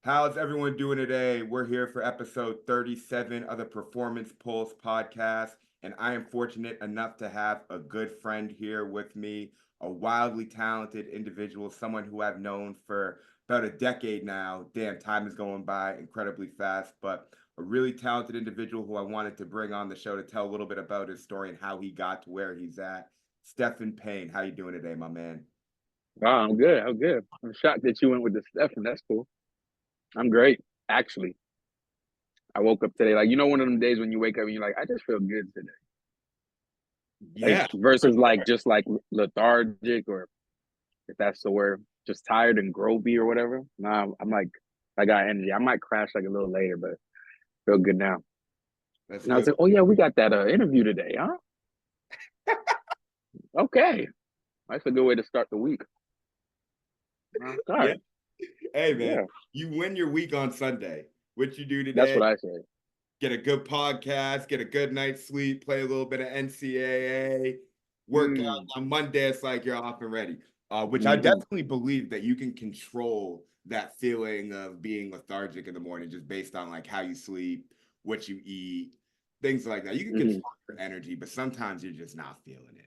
How's everyone doing today? We're here for episode 37 of the Performance Pulse podcast, and I am fortunate enough to have a good friend here with me, a wildly talented individual, someone who I've known for about a decade now. Damn, time is going by incredibly fast, but a really talented individual who I wanted to bring on the show to tell a little bit about his story and how he got to where he's at. Stephen Payen, how you doing today, my man? Wow, I'm good. I'm good. I'm shocked that you went with the Stefan. That's cool. I'm great. Actually, I woke up today like one of them days when you wake up and you're like, I just feel good today. Like Yeah, for versus like sure. just like lethargic or if that's the word, just tired and gropey or whatever. Nah, I'm like I got energy. I might crash like a little later, but feel good now. That's And I was good. like, oh yeah, we got that interview today, huh? Okay, that's a good way to start the week. Yeah. Okay, Hey man, yeah, you win your week on Sunday. What you do that's today, what I say. get a good podcast, get a good night's sleep, play a little bit of NCAA, work out Mm, on Monday, it's like you're off and ready. Which I mm-hmm, definitely believe that you can control that feeling of being lethargic in the morning just based on like how you sleep, what you eat, things like that. You can mm-hmm. control your energy, but sometimes you're just not feeling it.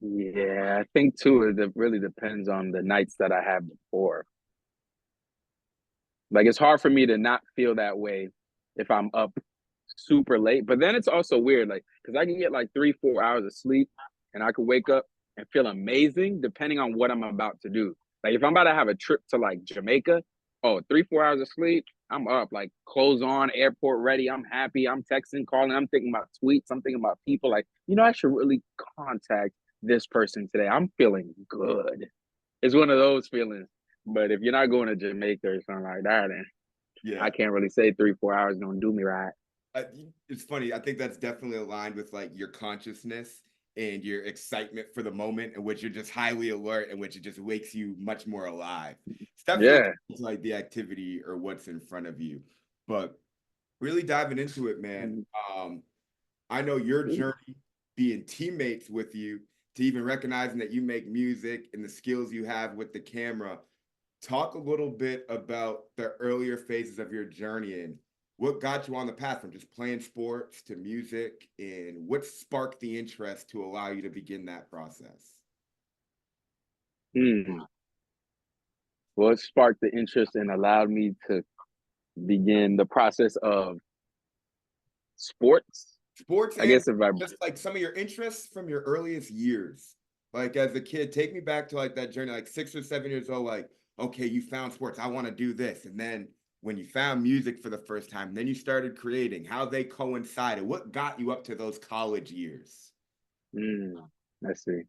Yeah, I think too, it really depends on the nights that I had before. Like it's hard for me to not feel that way if I'm up super late. But then it's also weird, like because I can get like 3, 4 hours of sleep and I could wake up and feel amazing depending on what I'm about to do. Like if I'm about to have a trip to like Jamaica, oh, 3, 4 hours of sleep, I'm up, like clothes on, airport ready. I'm happy. I'm texting, calling. I'm thinking about tweets. I'm thinking about people. Like, I should really contact this person today. I'm feeling good. It's one of those feelings. But if you're not going to Jamaica or something like that, then I Yeah. can't really say 3, 4 hours don't do me right. I, it's funny. I think that's definitely aligned with like your consciousness and your excitement for the moment, in which you're just highly alert, in which it just wakes you much more alive. It's definitely Yeah. like the activity or what's in front of you. But really diving into it, man. Mhm. Um, I know your journey being teammates with you to even recognizing that you make music and the skills you have with the camera. Talk a little bit about the earlier phases of your journey and what got you on the path from just playing sports to music, and what sparked the interest to allow you to begin that process. Mm. Well, it sparked the interest and allowed me to begin the process of sports. Sports I and guess if I, just like some of your interests from your earliest years. Like as a kid, take me back to like that journey, like 6 or 7 years old, like, okay, you found sports, I want to do this. And then when you found music for the first time, then you started creating, how they coincided, what got you up to those college years? let's see.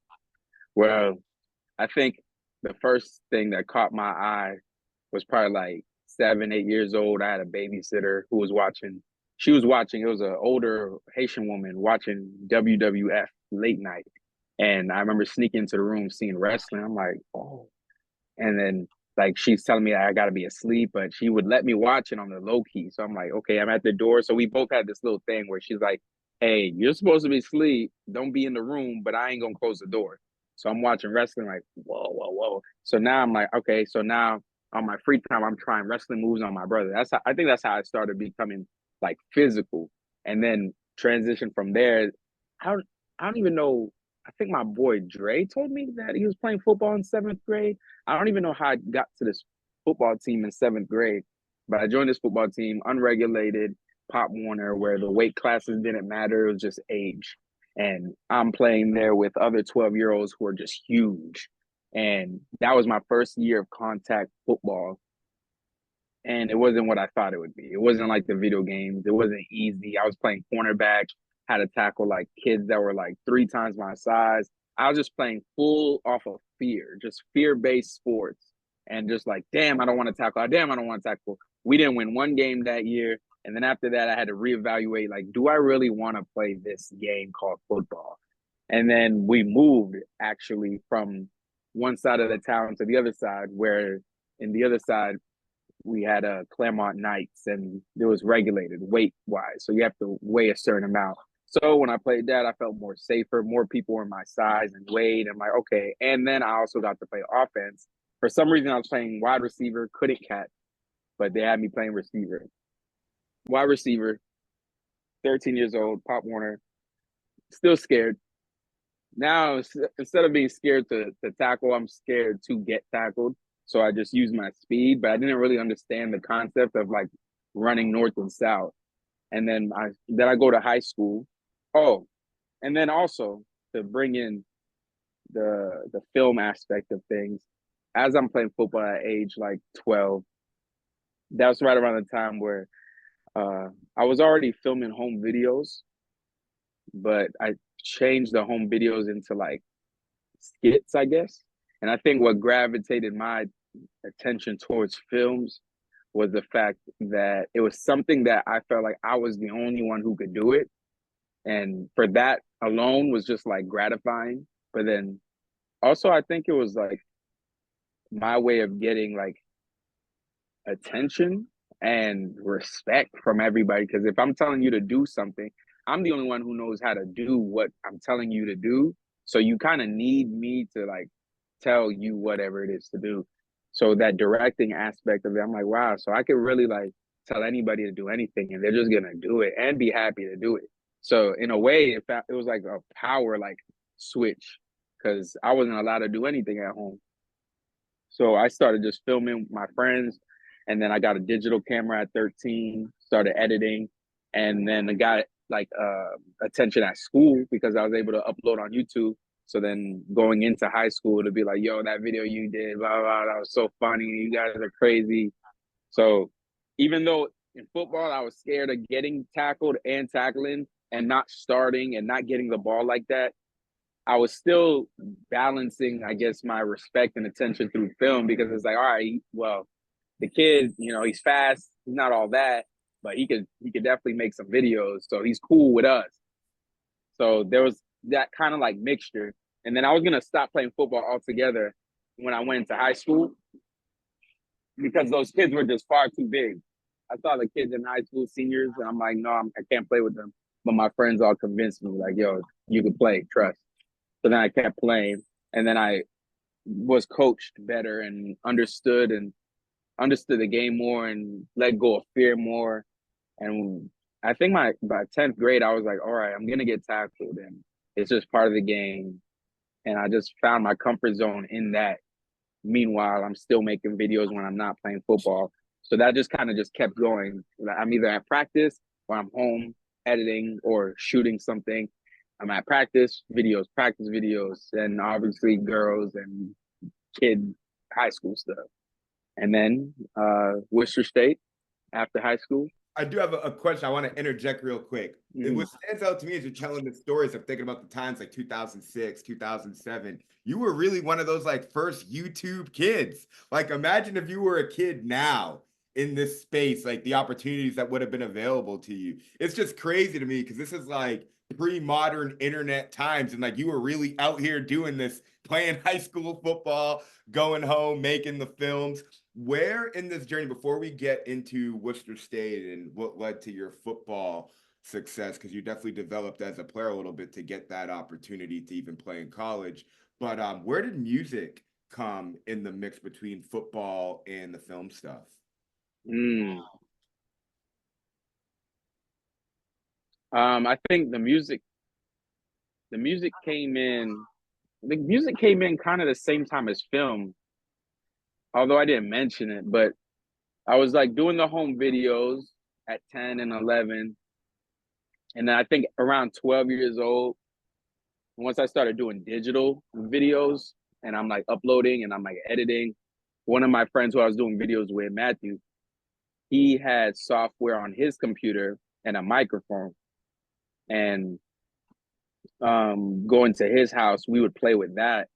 Well, I think the first thing that caught my eye was probably like 7, 8 years old. I had a babysitter who was watching. She was watching. It was an older Haitian woman watching WWF late night, and I remember sneaking into the room, seeing wrestling. I'm like, oh, and then like she's telling me I gotta be asleep, but she would let me watch it on the low key. So I'm like, okay, I'm at the door. So we both had this little thing where she's like, hey, you're supposed to be asleep. Don't be in the room, but I ain't gonna close the door. So I'm watching wrestling, like, whoa, whoa, whoa. So now I'm like, okay, so now on my free time, I'm trying wrestling moves on my brother. I think that's how I started becoming like physical. And then transition from there. How I don't even know. I think my boy Dre told me that he was playing football in seventh grade. I don't even know how I got to this football team in seventh grade, but I joined this football team, unregulated, Pop Warner, where the weight classes didn't matter. It was just age. And I'm playing there with other 12-year-olds who are just huge. And that was my first year of contact football. And it wasn't what I thought it would be. It wasn't like the video games. It wasn't easy. I was playing cornerback, had to tackle like kids that were like 3 times my size. I was just playing full off of fear, just fear-based sports. And just like, damn, I don't want to tackle. Damn, I don't want to tackle. We didn't win one game that year. And then after that, I had to reevaluate like, do I really want to play this game called football? And then we moved actually from one side of the town to the other side, where in the other side, we had a Claremont Knights and it was regulated weight wise. So you have to weigh a certain amount. So when I played that, I felt more safer. More people were my size and weight. I'm like, okay. And then I also got to play offense. For some reason, I was playing wide receiver, couldn't catch. but they had me playing receiver. Wide receiver, 13 years old, Pop Warner, still scared. Now, instead of being scared to tackle, I'm scared to get tackled. So I just use my speed, but I didn't really understand the concept of like running north and south. And then I go to high school. Oh, and then also to bring in the film aspect of things, as I'm playing football at age like 12, that was right around the time where uh, I was already filming home videos, but I changed the home videos into like skits, I guess. And I think what gravitated my attention towards films was the fact that it was something that I felt like I was the only one who could do it. And for that alone was just like gratifying. But then also, I think it was like my way of getting like attention and respect from everybody. Because if I'm telling you to do something, I'm the only one who knows how to do what I'm telling you to do. So you kind of need me to like tell you whatever it is to do. So that directing aspect of it, I'm like, wow. So I could really like tell anybody to do anything, and they're just gonna do it and be happy to do it. So in a way, it was like a power like switch because I wasn't allowed to do anything at home. So I started just filming my friends, and then I got a digital camera at 13, started editing, and then I got like attention at school because I was able to upload on YouTube. So then going into high school to be like, yo, that video you did, blah, blah, blah, that was so funny. You guys are crazy. So even though in football I was scared of getting tackled and tackling and not starting and not getting the ball like that, I was still balancing, I guess, my respect and attention through film because it's like, all right, well, the kid, he's fast, he's not all that, but he could definitely make some videos, so he's cool with us. So there was that kind of like mixture, and then I was gonna stop playing football altogether when I went into high school because those kids were just far too big. I saw the kids in high school, seniors, and I'm like, no, I can't play with them. But my friends all convinced me, like, yo, you can play, trust. So then I kept playing, and then I was coached better and understood the game more and let go of fear more. And I think by 10th grade, I was like, all right, I'm gonna get tackled, and it's just part of the game. And I just found my comfort zone in that. Meanwhile, I'm still making videos when I'm not playing football. So that just kind of just kept going. I'm either at practice or I'm home editing or shooting something. I'm at practice videos, and obviously girls and kid high school stuff. And then Worcester State after high school. I do have a question I want to interject real quick. Mm-hmm. What stands out to me as you're telling the stories, I'm thinking about the times like 2006, 2007. You were really one of those like first YouTube kids. Like, imagine if you were a kid now in this space, like the opportunities that would have been available to you. It's just crazy to me because this is like pre-modern internet times, and like you were really out here doing this, playing high school football, going home, making the films. Where in this journey, before we get into Worcester State and what led to your football success, because you definitely developed as a player a little bit to get that opportunity to even play in college, but where did music come in the mix between football and the film stuff? Mm. I think the music came in. The music came in kind of the same time as film, although I didn't mention it. But I was like doing the home videos at 10 and 11, and then I think around 12 years old, once I started doing digital videos and I'm like uploading and I'm like editing, one of my friends who I was doing videos with, Matthew, he had software on his computer and a microphone. And going to his house, we would play with that,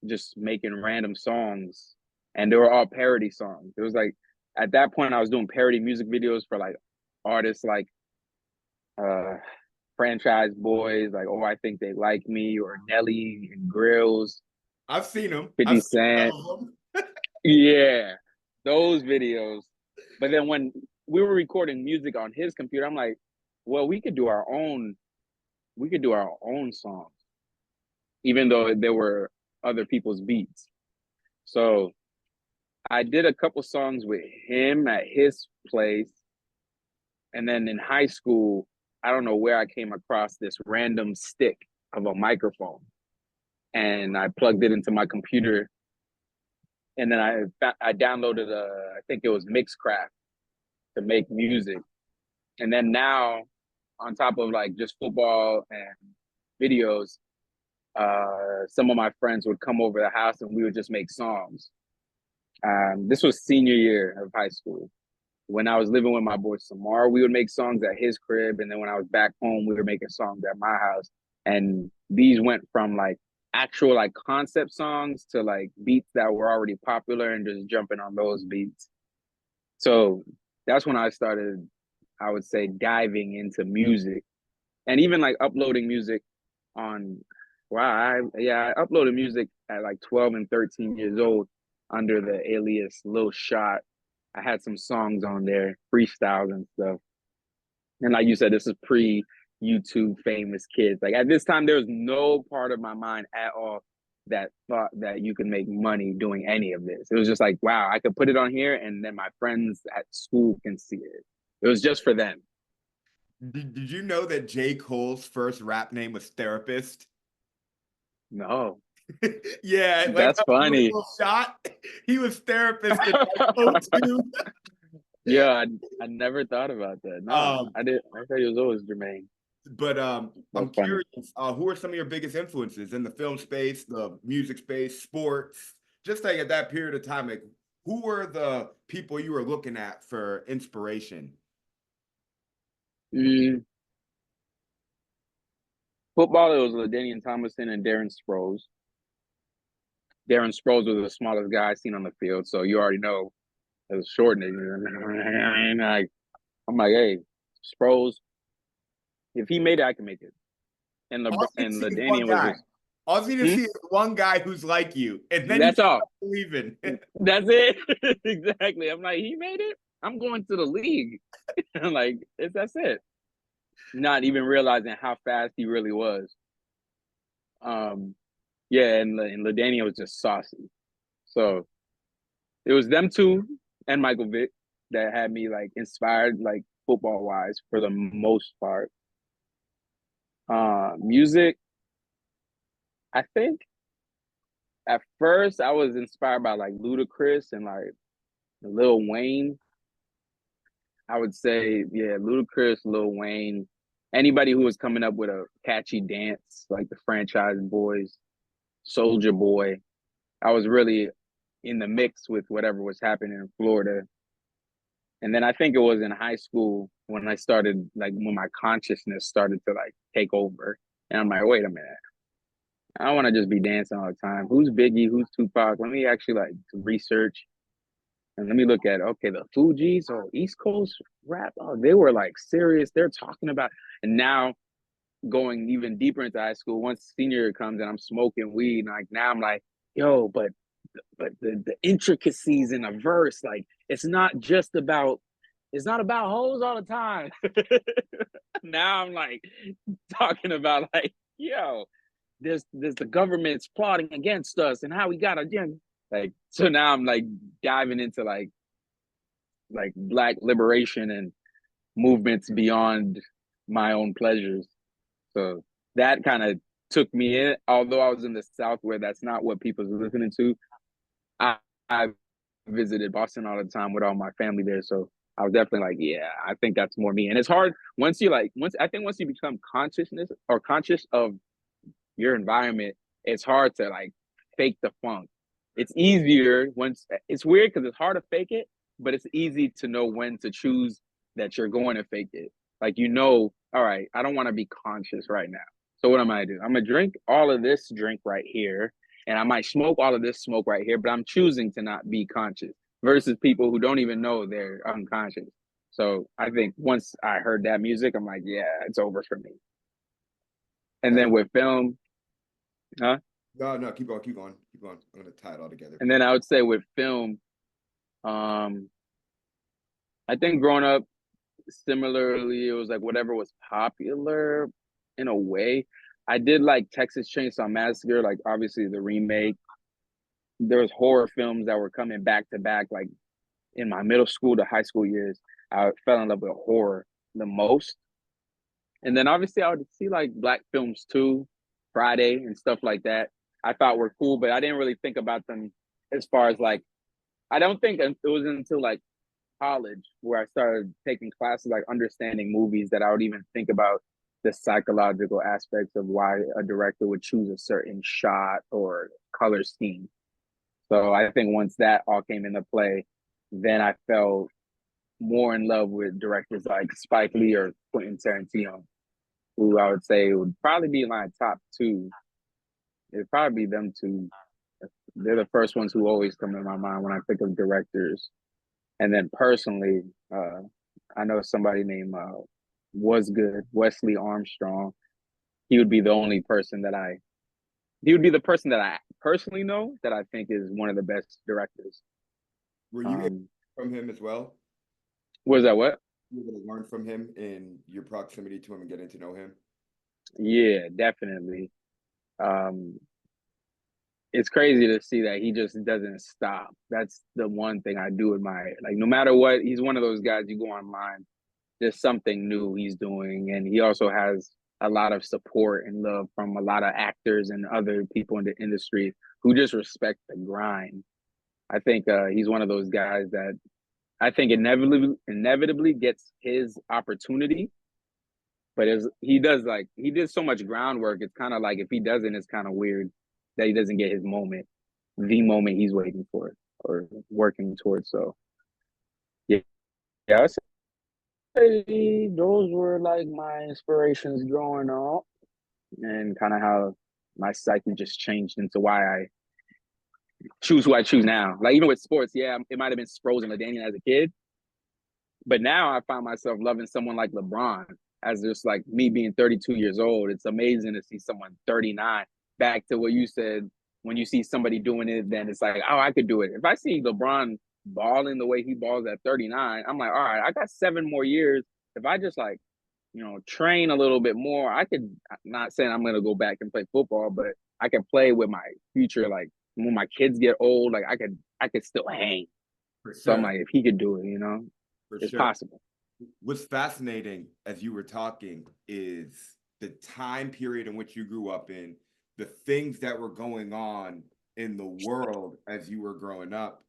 just making random songs. And they were all parody songs. It was like at that point I was doing parody music videos for like artists like uh Franchise Boys, like Oh I Think They Like Me, or Nelly and Grills, I've seen them. 50 I've seen Cent. some of them. Yeah, those videos. But then when we were recording music on his computer, I'm like, well, we could do our own songs, even though there were other people's beats. So I did a couple songs with him at his place. And then in high school, I don't know where I came across this random stick of a microphone. And I plugged it into my computer. And then I downloaded I think it was Mixcraft to make music. And then now, on top of like just football and videos, some of my friends would come over the house and we would just make songs. This was senior year of high school. When I was living with my boy Samar, we would make songs at his crib, and then when I was back home, we were making songs at my house. And these went from like actual like concept songs to like beats that were already popular and just jumping on those beats. So that's when I started, I would say, diving into music and even like uploading music on. Wow, I uploaded music at like 12 and 13 years old under the alias Lil Shot. I had some songs on there, freestyles and stuff. And like you said, this is pre YouTube famous kids. Like at this time, there was no part of my mind at all that thought that you could make money doing any of this. It was just like, wow, I could put it on here and then my friends at school can see it. It was just for them. Did you know that J. Cole's first rap name was Therapist? No, Yeah, like that's how funny. Little Shot, he was Therapist in like '02. Yeah, I never thought about that. No, Um, I did. I thought he was always Jermaine. but I'm That's funny. curious, who are some of your biggest influences in the film space, the music space, sports? Just like at that period of time, like who were the people you were looking at for inspiration? Mm, football, it was LaDainian Tomlinson and Darren Sproles. Darren Sproles was the smallest guy I seen on the field, so you already know it was short. And I'm like, hey, Sproles, if he made it, I can make it. And All you need to and see is one LaDainian was guy. just, All you need to hmm? see is one guy who's like you, and then you That's all. start believing. That's it. Exactly. I'm like, he made it. I'm going to the league. I'm like, that's it. Not even realizing how fast he really was. Um, yeah, and LaDainian was just saucy. So it was them two and Michael Vick that had me like inspired, like football wise, for the most part. Music, I think at first I was inspired by like Ludacris and like Lil Wayne. I would say, yeah, Ludacris, Lil Wayne, anybody who was coming up with a catchy dance, like the Franchise Boys, Soldier Boy. I was really in the mix with whatever was happening in Florida. And then I think it was in high school when I started, like, when my consciousness started to like take over. And I'm like, wait a minute. I don't want to just be dancing all the time. Who's Biggie? Who's Tupac? Let me actually like research and let me look at, okay, the Fugees, oh, East Coast rap. Oh, they were like serious. They're talking about, and now going even deeper into high school, once senior year comes and I'm smoking weed, like now I'm like, yo, but the intricacies in a verse, like it's not about hoes all the time. Now I'm like talking about like, yo, there's the government's plotting against us and how we gotta, yeah. Like, so now I'm like diving into like black liberation and movements beyond my own pleasures. So that kind of took me in. Although I was in the South where that's not what people's listening to, I visited Boston all the time with all my family there. So I was definitely like, yeah, I think that's more me. And it's hard once you like once you become consciousness or conscious of your environment, it's hard to like fake the funk. It's easier once it's weird because it's hard to fake it, but it's easy to know when to choose that you're going to fake it. Like, you know, all right, I don't want to be conscious right now. So what am I do? I'm gonna drink all of this drink right here, and I might smoke all of this smoke right here, but I'm choosing to not be conscious versus people who don't even know they're unconscious. So I think once I heard that music, I'm like, yeah, it's over for me. And That's then with film, huh? no, no, keep going, keep going, keep going. I'm gonna tie it all together. And then I would say with film, um, I think growing up similarly, it was like whatever was popular in a way. I did like Texas Chainsaw Massacre, like obviously the remake. there was horror films that were coming back to back. Like in my middle school to high school years, I fell in love with horror the most. And then obviously I would see like black films too, Friday and stuff like that. I thought were cool, but I didn't really think about them as far as like I don't think it was until like college where I started taking classes like understanding movies that I would even think about the psychological aspects of why a director would choose a certain shot or color scheme. So I think once that all came into play, then I fell more in love with directors like Spike Lee or Quentin Tarantino, who I would say would probably be my top two. It'd probably be them two. They're the first ones who always come to my mind when I think of directors. And then personally, I know somebody named Was Good, Wesley Armstrong. He would be the only person that he would be the person that I personally know that I think is one of the best directors. Were you able to learn from him as well? Was that what? You were able to learn from him in your proximity to him and getting to know him? Yeah, definitely. Um, it's crazy to see that he just doesn't stop. That's the one thing I do admire. Like no matter what, he's one of those guys you go online, there's something new he's doing, and he also has a lot of support and love from a lot of actors and other people in the industry who just respect the grind. I think he's one of those guys that I think inevitably gets his opportunity, but he did so much groundwork. It's kind of like if he doesn't, it's kind of weird that he doesn't get his moment, the moment he's waiting for or working towards. So yeah, yeah, I say those were like my inspirations growing up, and kind of how my psyche just changed into why I choose who I choose now. Like even with sports, yeah, it might have been Sproles and LaDainian as a kid, but now I find myself loving someone like LeBron as just like me being 32 years old. It's amazing to see someone 39. Back to what you said, when you see somebody doing it, then it's like, oh, I could do it. If I see LeBron balling the way he balls at 39, I'm like, all right, I got 7 more years. If I just like, train a little bit more, I could, not saying I'm going to go back and play football, but I can play with my future. Like when my kids get old, like I could still hang. For So I'm sure. like, if he could do it, For it's sure. possible. What's fascinating as you were talking is the time period in which you grew up in, the things that were going on in the world as you were growing up,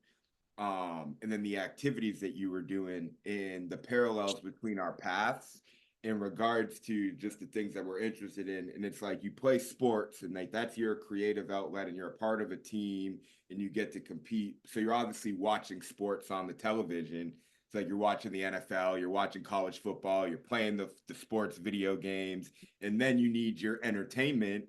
and then the activities that you were doing and the parallels between our paths in regards to just the things that we're interested in. And it's like you play sports and like that's your creative outlet and you're a part of a team and you get to compete. So you're obviously watching sports on the television. It's like you're watching the NFL, you're watching college football, you're playing the sports video games, and then you need your entertainment.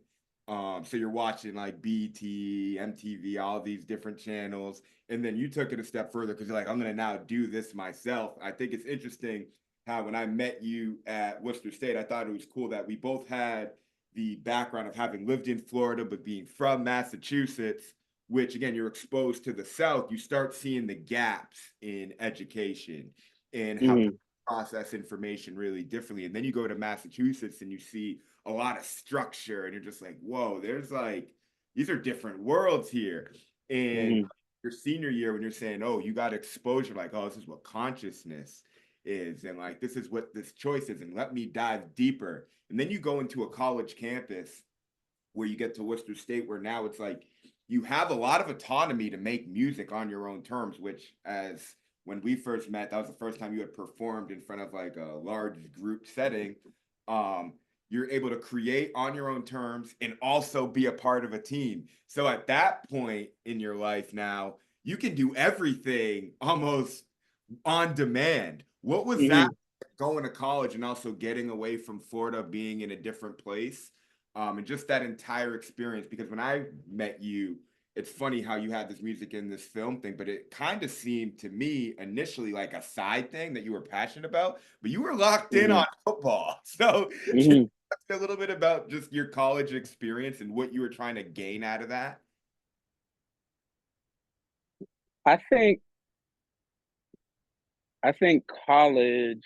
So you're watching like BT, MTV, all these different channels, and then you took it a step further because you're like, I'm gonna now do this myself. I think it's interesting how when I met you at Worcester State, I thought it was cool that we both had the background of having lived in Florida but being from Massachusetts, which again you're exposed to the South. You start seeing the gaps in education and how Mm-hmm. process information really differently. And then you go to Massachusetts and you see a lot of structure, and you're just like, whoa, there's like these are different worlds here. And Mm-hmm. your senior year when you're saying, oh, you got exposure, like, oh, this is what consciousness is, and like this is what this choice is, and let me dive deeper. And then you go into a college campus where you get to Worcester State, where now it's like you have a lot of autonomy to make music on your own terms, which as when we first met, that was the first time you had performed in front of like a large group setting. Um, you're able to create on your own terms and also be a part of a team. So at that point in your life now, you can do everything almost on demand. What was that Mm-hmm. going to college and also getting away from Florida, being in a different place, and just that entire experience? Because when I met you, it's funny how you had this music in this film thing, but it kind of seemed to me initially like a side thing that you were passionate about, but you were locked in Mm-hmm. on football. So, can you Mm-hmm. talk a little bit about just your college experience and what you were trying to gain out of that? I think I think college.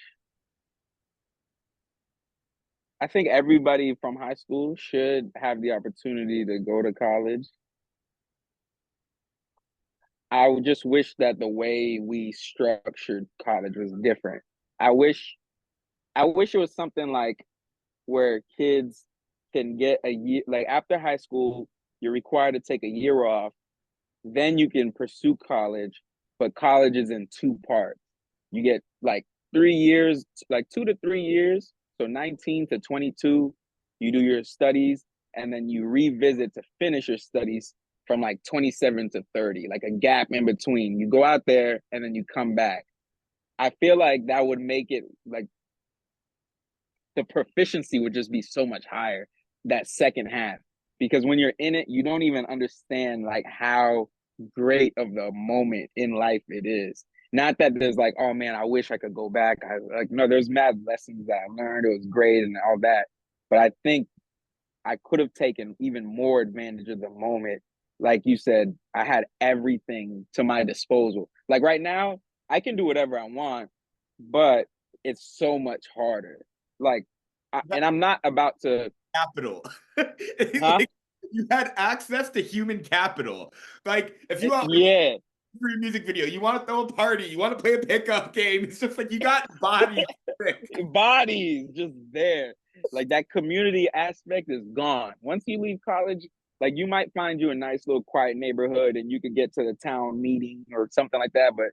I think everybody from high school should have the opportunity to go to college. I just wish that the way we structured college was different. I wish I wish it was something like where kids can get a year, like after high school, you're required to take a year off, then you can pursue college, but college is in two parts. You get like 3 years, like 2 to 3 years, so 19 to 22, you do your studies, and then you revisit to finish your studies from like 27 to 30, like a gap in between. You go out there and then you come back. I feel like that would make it like the proficiency would just be so much higher that second half, because when you're in it you don't even understand like how great of the moment in life it is. Not that there's like, oh man, I wish I could go back. I like, no, there's mad lessons that I learned, it was great and all that, but I think I could have taken even more advantage of the moment. Like you said, I had everything to my disposal. Like right now I can do whatever I want, but it's so much harder. Like, and I'm not about to. Capital. Huh? Like, you had access to human capital. Like if you want like Yeah, free music video, you want to throw a party, you want to play a pickup game, it's just like you got bodies. bodies just there. Like that community aspect is gone. Once you leave college, like you might find you a nice little quiet neighborhood and you could get to the town meeting or something like that, but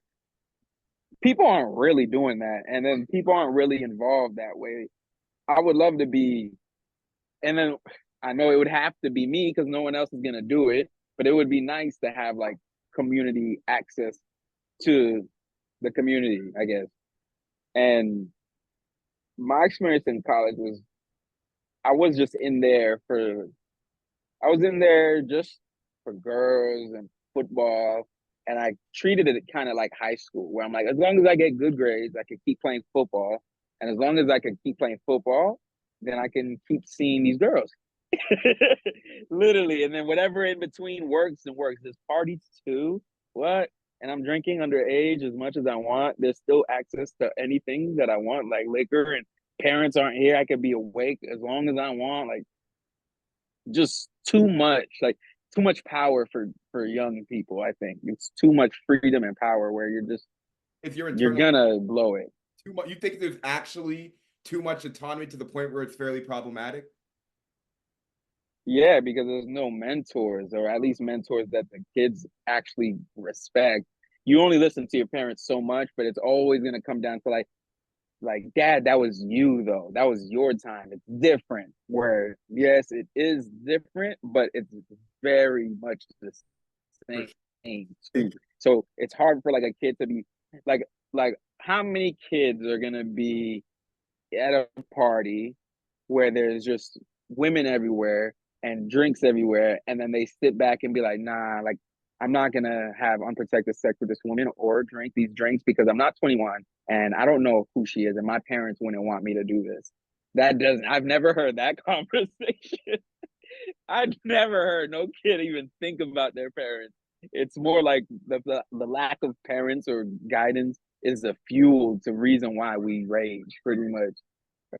people aren't really doing that. And then people aren't really involved that way. I would love to be, and then I know it would have to be me because no one else is gonna do it. But it would be nice to have like community access to the community, I guess. And my experience in college was I was just in there for I was in there just for girls and football. And I treated it kind of like high school, where I'm like, as long as I get good grades, I can keep playing football. And as long as I can keep playing football, then I can keep seeing these girls. Literally. And then whatever in between works and works. There's parties too. What? And I'm drinking underage as much as I want. There's still access to anything that I want, like liquor, and parents aren't here. I could be awake as long as I want. Like just too much. Like too much power for young people, I think. It's too much freedom and power where If you're you're internal gonna blow it. too much, you think there's actually too much autonomy to the point where it's fairly problematic? Yeah, because there's no mentors, or at least mentors that the kids actually respect. You only listen to your parents so much, but it's always gonna come down to like, dad, that was you though. That was your time. It's different. Where yes, it is different, but it's very much the For same sure. too. So it's hard for like a kid to be like like how many kids are gonna be at a party where there's just women everywhere and drinks everywhere, and then they sit back and be like, nah, like I'm not gonna have unprotected sex with this woman or drink these drinks because I'm not 21 and I don't know who she is, and my parents wouldn't want me to do this. That doesn't. I've never heard that conversation. I've never heard no kid even think about their parents. It's more like the lack of parents or guidance is the fuel to reason why we rage, pretty much.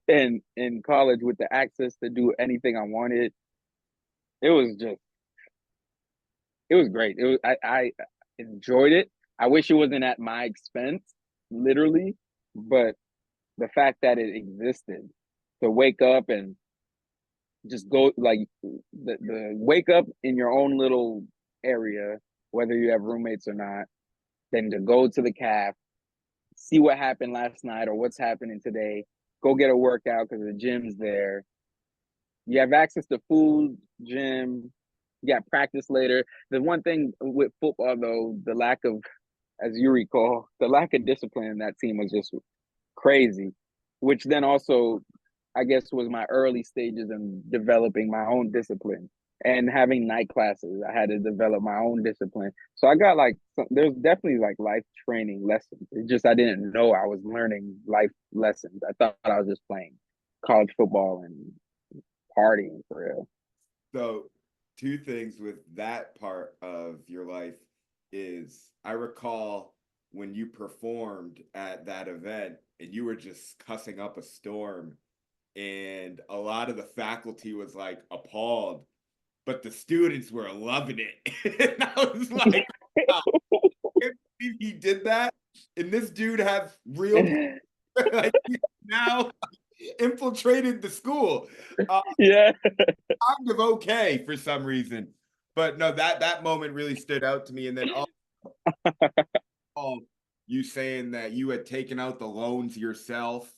And in college, with the access to do anything I wanted, it was just it was great. I enjoyed it. I wish it wasn't at my expense, literally, but the fact that it existed, to wake up and just go like the wake up in your own little area, whether you have roommates or not, then to go to the caf, see what happened last night or what's happening today, go get a workout because the gym's there. You have access to food, gym, you got practice later. The one thing with football though, the lack of, as you recall, the lack of discipline in that team was just crazy, which then also, I guess, was my early stages in developing my own discipline and having night classes. I had to develop my own discipline. So I got like, there's definitely like life training lessons. It just, I didn't know I was learning life lessons. I thought I was just playing college football and partying for real. So, two things with that part of your life is I recall when you performed at that event and you were just cussing up a storm, and a lot of the faculty was like appalled, but the students were loving it. And I was like, wow. he did that, and this dude has real like he's now infiltrated the school. Yeah. Kind of okay for some reason, but no, that moment really stood out to me. And then you saying that you had taken out the loans yourself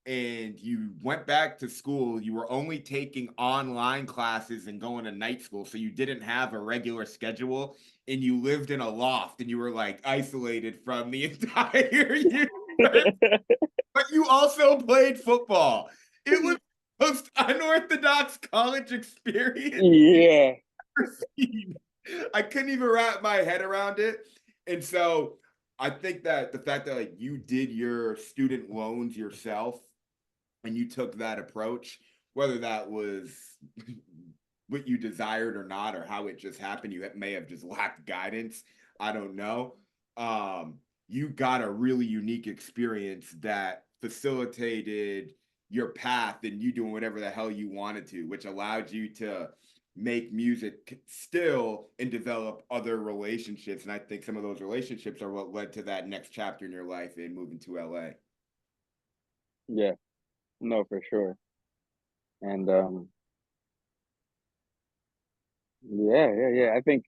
and you went back to school. You were only taking online classes and going to night school, so you didn't have a regular schedule, and you lived in a loft and you were like isolated from the entire universe, but you also played football. It was the most unorthodox college experience Yeah. I've ever seen. I couldn't even wrap my head around it. And so I think that the fact that like you did your student loans yourself and you took that approach, whether that was what you desired or not, or how it just happened, you may have just lacked guidance. I don't know. You got a really unique experience that facilitated your path and you doing whatever the hell you wanted to, which allowed you to make music still and develop other relationships. And I think some of those relationships are what led to that next chapter in your life and moving to LA. Yeah. No, for sure. And yeah. I think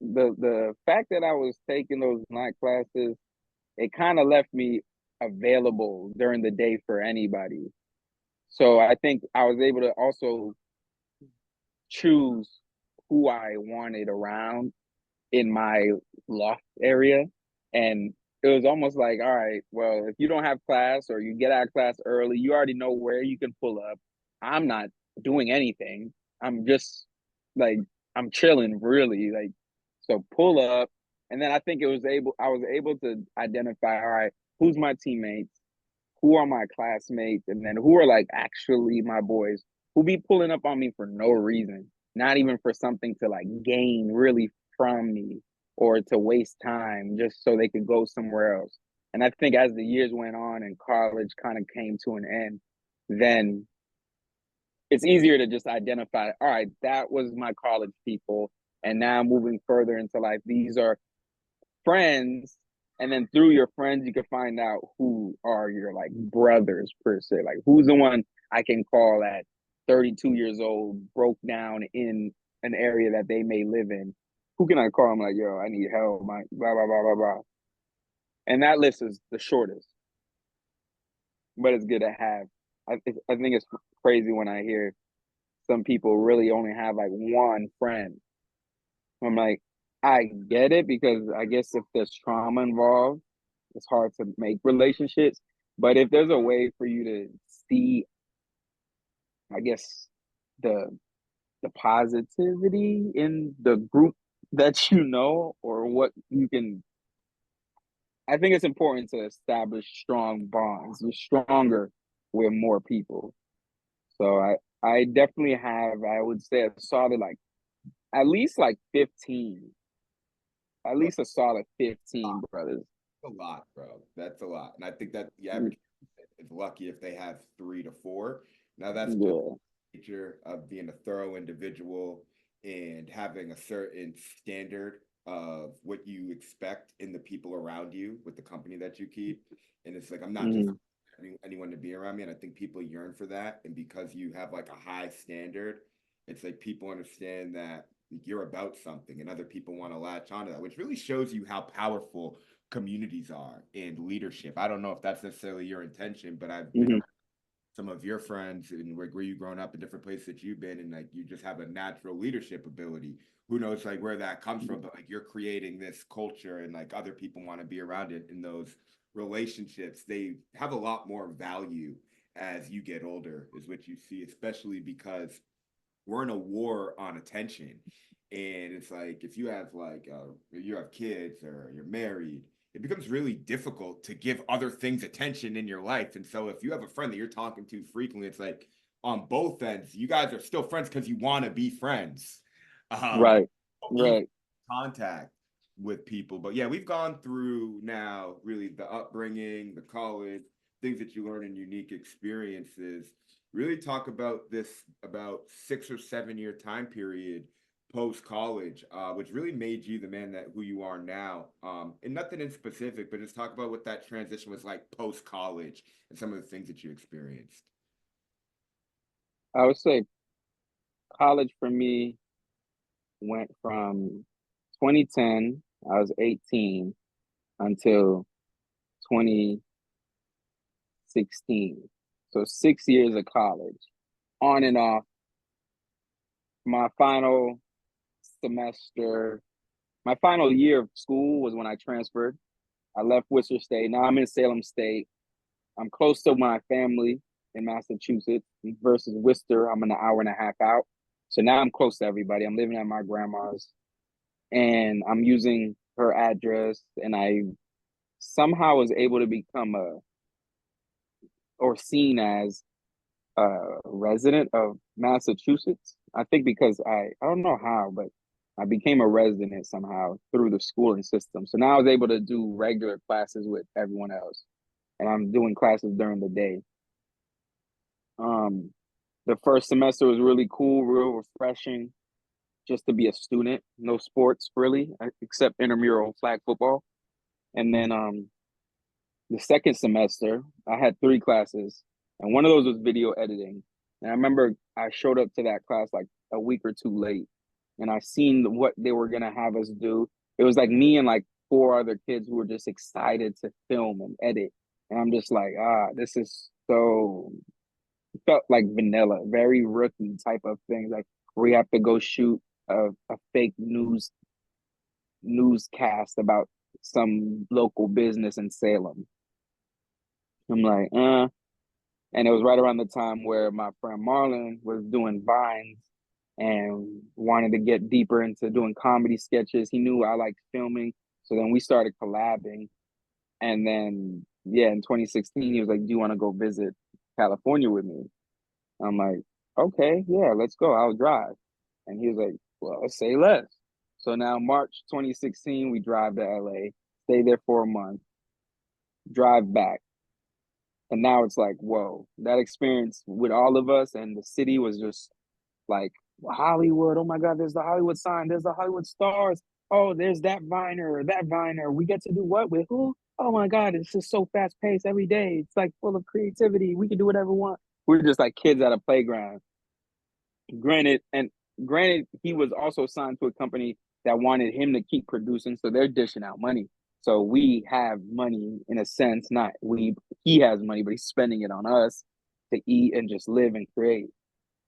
the fact that I was taking those night classes, it kind of left me available during the day for anybody. So I think I was able to also choose who I wanted around in my loft area. And it was almost like, all right, well, if you don't have class or you get out of class early, you already know where you can pull up. I'm not doing anything. I'm just like, I'm chilling really. Like, so pull up. And then I was able to identify, all right, who's my teammates? Who are my classmates? And then who are like actually my boys who be pulling up on me for no reason, not even for something to like gain really from me or to waste time just so they could go somewhere else. And I think as the years went on and college kind of came to an end, then it's easier to just identify, all right, that was my college people. And now moving further into life, these are friends, and then through your friends you can find out who are your like brothers per se, like who's the one I can call at 32 years old, broke down in an area that they may live in. Who can I call? I'm like, yo, I need help, my blah blah blah blah blah. And that list is the shortest, but it's good to have. I think it's crazy when I hear some people really only have like one friend. I'm like, I get it, because I guess if there's trauma involved, it's hard to make relationships. But if there's a way for you to see, I guess, the the positivity in the group that you know, or what you can, I think it's important to establish strong bonds. You're stronger with more people. So I definitely have, I would say, a solid like at least like 15, at Bro, least a solid 15 brothers. that's a lot, bro. That's a lot. And I think that the average is lucky if they have 3 to 4. Now that's just Yeah. the nature of being a thorough individual and having a certain standard of what you expect in the people around you with the company that you keep. And it's like I'm not just Mm-hmm. anyone to be around me. And I think people yearn for that. And because you have like a high standard, it's like people understand that you're about something and other people want to latch onto that, which really shows you how powerful communities are and leadership. I don't know if that's necessarily your intention, but I've been Mm-hmm. around some of your friends and where you've grown up in different places that you've been, and like you just have a natural leadership ability. Who knows like where that comes from, but like you're creating this culture and like other people want to be around it in those relationships. They have a lot more value as you get older, is what you see, especially because we're in a war on attention. And it's like if you have you have kids or you're married, it becomes really difficult to give other things attention in your life. And so if you have a friend that you're talking to frequently, it's like on both ends, you guys are still friends because you want to be friends. But Right. even Right. contact with people. But yeah, we've gone through now really the upbringing, the college, things that you learn in unique experiences. Really talk about this about 6 or 7 year time period post college, which really made you the man that who you are now. And nothing in specific, but just talk about what that transition was like post college and some of the things that you experienced. I would say college for me went from 2010, I was 18, until 2016. So 6 years of college, on and off. My final semester, my final year of school was when I transferred. I left Worcester State. Now I'm in Salem State. I'm close to my family in Massachusetts versus Worcester. I'm an hour and a half out. So now I'm close to everybody. I'm living at my grandma's and I'm using her address, and I somehow was able to become a or seen as a resident of Massachusetts. I think because I don't know how, but I became a resident somehow through the schooling system. So now I was able to do regular classes with everyone else, and I'm doing classes during the day. Um, the first semester was really cool, real refreshing, just to be a student. No sports really, except intramural flag football. And then the second semester, I had three classes, and one of those was video editing. And I remember I showed up to that class like a week or two late, and I seen what they were gonna have us do. It was like me and like four other kids who were just excited to film and edit. And I'm just like, this is so felt like vanilla, very rookie type of thing. Like we have to go shoot a fake newscast about some local business in Salem. I'm like, and it was right around the time where my friend Marlon was doing Vines and wanted to get deeper into doing comedy sketches. He knew I liked filming. So then we started collabing. And then, yeah, in 2016, he was like, do you want to go visit California with me? I'm like, okay, yeah, let's go. I'll drive. And he was like, well, let's say less. So now, March 2016, we drive to LA, stay there for a month, drive back. And now it's like, whoa, that experience with all of us and the city was just like Hollywood. Oh my God, there's the Hollywood sign. There's the Hollywood stars. Oh, there's that Viner, that Viner. We get to do what with who? Oh my God, it's just so fast paced every day. It's like full of creativity. We can do whatever we want. We're just like kids at a playground. Granted, he was also signed to a company that wanted him to keep producing, so they're dishing out money. So we have money in a sense, not we. He has money, but he's spending it on us to eat and just live and create.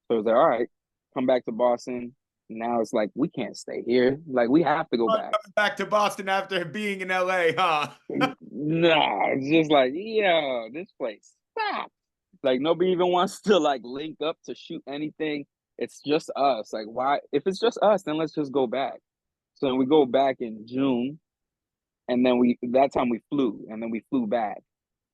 So it's like, all right, come back to Boston. Now it's like we can't stay here. Like we have to go Oh, back. coming back to Boston after being in LA, huh? Nah, it's just like, yeah, this place stop. Like nobody even wants to like link up to shoot anything. It's just us. Like why? If it's just us, then let's just go back. So we go back in June, and then we that time we flew, and then we flew back.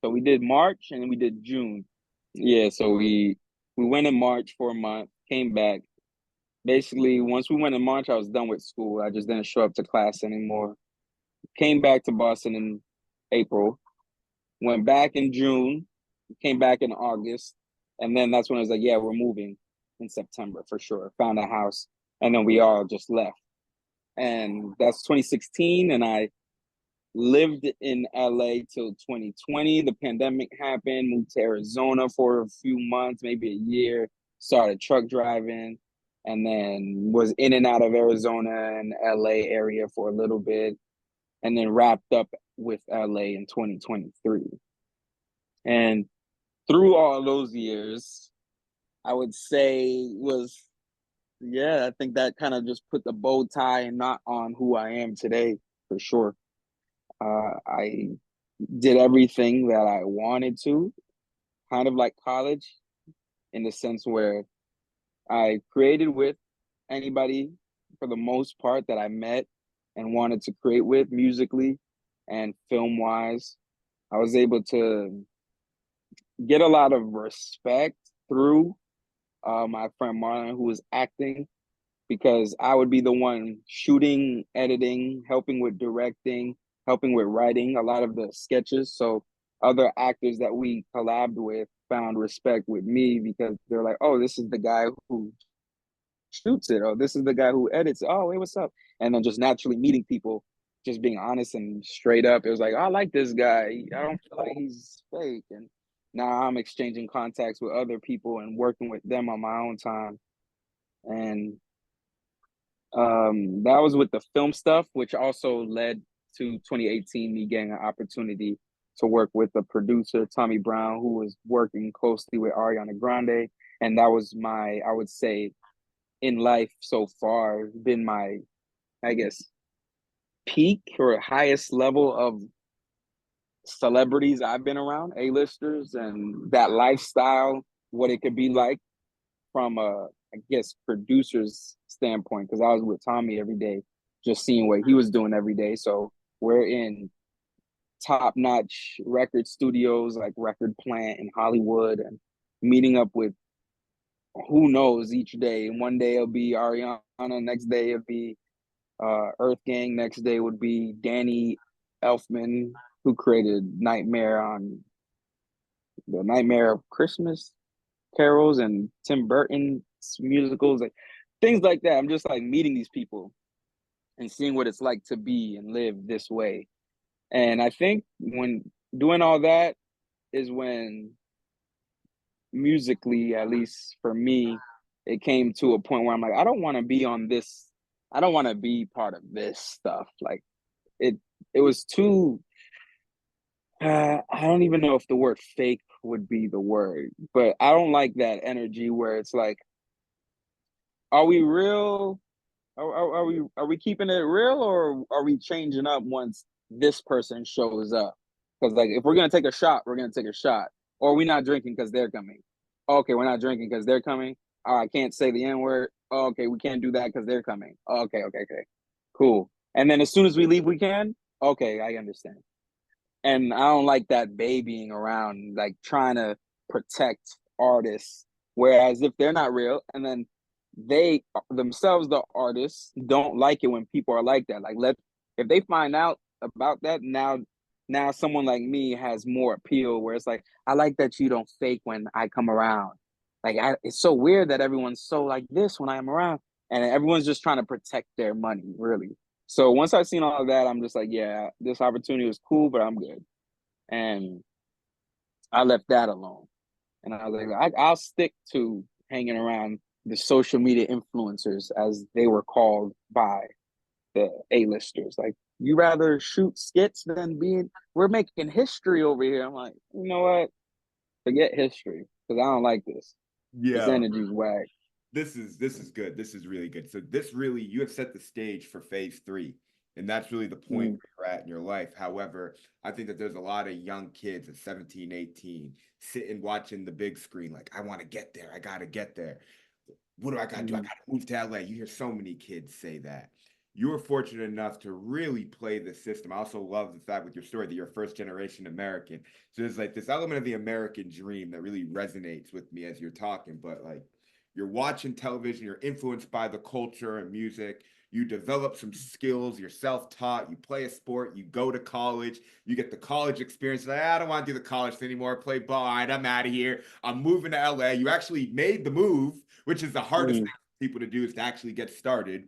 So we did March, and then we did June. Yeah, so we went in March for a month, came back. Basically, once we went in March, I was done with school. I just didn't show up to class anymore. Came back to Boston in April, went back in June, came back in August, and then that's when I was like, yeah, we're moving in September for sure. Found a house, and then we all just left. And that's 2016, and I lived in LA till 2020. The pandemic happened, moved to Arizona for a few months, maybe a year, started truck driving, and then was in and out of Arizona and LA area for a little bit, and then wrapped up with LA in 2023. And through all those years, I would say was, yeah, I think that kind of just put the bow tie and knot on who I am today for sure. I did everything that I wanted to, kind of like college, in the sense where I created with anybody for the most part that I met and wanted to create with musically and film wise. I was able to get a lot of respect through my friend Marlon, who was acting, because I would be the one shooting, editing, helping with directing, helping with writing a lot of the sketches. So other actors that we collabed with found respect with me because they're like, oh, this is the guy who shoots it. Oh, this is the guy who edits. Oh, hey, what's up? And then just naturally meeting people, just being honest and straight up. It was like, I like this guy. I don't feel like he's fake. And now I'm exchanging contacts with other people and working with them on my own time. And that was with the film stuff, which also led to 2018 me getting an opportunity to work with the producer Tommy Brown, who was working closely with Ariana Grande, and that was my, I would say, in life so far, been my, I guess, peak or highest level of celebrities I've been around, A-listers, and that lifestyle, what it could be like from a, I guess, producer's standpoint, because I was with Tommy every day, just seeing what he was doing every day. So we're in top-notch record studios like Record Plant in Hollywood, and meeting up with who knows each day. And one day it'll be Ariana, next day it'll be Earth Gang, next day would be Danny Elfman, who created Nightmare on the Nightmare of Christmas carols and Tim Burton's musicals, like things like that. I'm just like meeting these people and seeing what it's like to be and live this way. And I think when doing all that is when musically, at least for me, it came to a point where I'm like, I don't want to be on this. I don't want to be part of this stuff. Like it, it was too. I don't even know if the word fake would be the word, but I don't like that energy where it's like, are we real? Are we keeping it real, or are we changing up once this person shows up? Because like if we're gonna take a shot, we're gonna take a shot. Or we're not drinking because they're coming. Okay, we're not drinking because they're coming. Oh, I can't say the N word. Oh, okay, we can't do that because they're coming. Oh, okay. Cool. And then as soon as we leave, we can. Okay, I understand. And I don't like that babying around, like trying to protect artists. Whereas if they're not real, and then they themselves, the artists, don't like it when people are like that. Like if they find out about that, now someone like me has more appeal. Where it's like, I like that you don't fake when I come around. Like it's so weird that everyone's so like this when I'm around, and everyone's just trying to protect their money, really. So once I've seen all of that, I'm just like, yeah, this opportunity was cool, but I'm good. And I left that alone. And I was like, I'll stick to hanging around the social media influencers, as they were called by the A-listers. Like, you rather shoot skits than we're making history over here. I'm like, you know what? Forget history, because I don't like this. This Yeah. energy's whack. This is good. This is really good. So this really you have set the stage for phase three. And that's really the point Mm, where you're at in your life. However, I think that there's a lot of young kids at 17, 18 sitting watching the big screen like, I want to get there. I gotta get there. What do I gotta do? I mm, gotta move to LA. You hear so many kids say that. You were fortunate enough to really play the system. I also love the fact with your story that you're a first generation American. So there's like this element of the American dream that really resonates with me as you're talking. But like you're watching television, you're influenced by the culture and music. You develop some skills, you're self taught, you play a sport, you go to college, you get the college experience. Like, I don't want to do the college thing anymore, play ball. All right, I'm out of here. I'm moving to LA. You actually made the move, which is the hardest mm, thing for people to do is to actually get started.